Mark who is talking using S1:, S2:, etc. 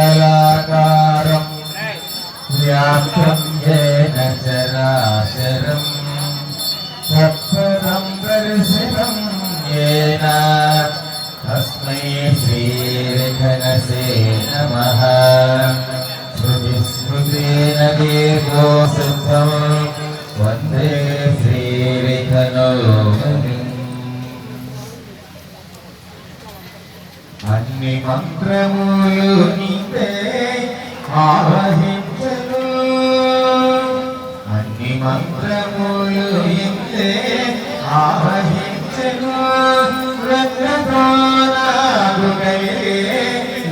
S1: मंडलाकारं व्याप्तं येन चराचरं तत्पदं दर्शितं येन तस्मै श्रीविघ्नसे नमः। श्रुतिस्मृतेन देवो सिद्धं वन्दे श्रीविघ्नोपनिम्। అన్ని మంత్రములు నీవే ఆవహించను, అన్ని మంత్రములు నీవే ఆవహించను.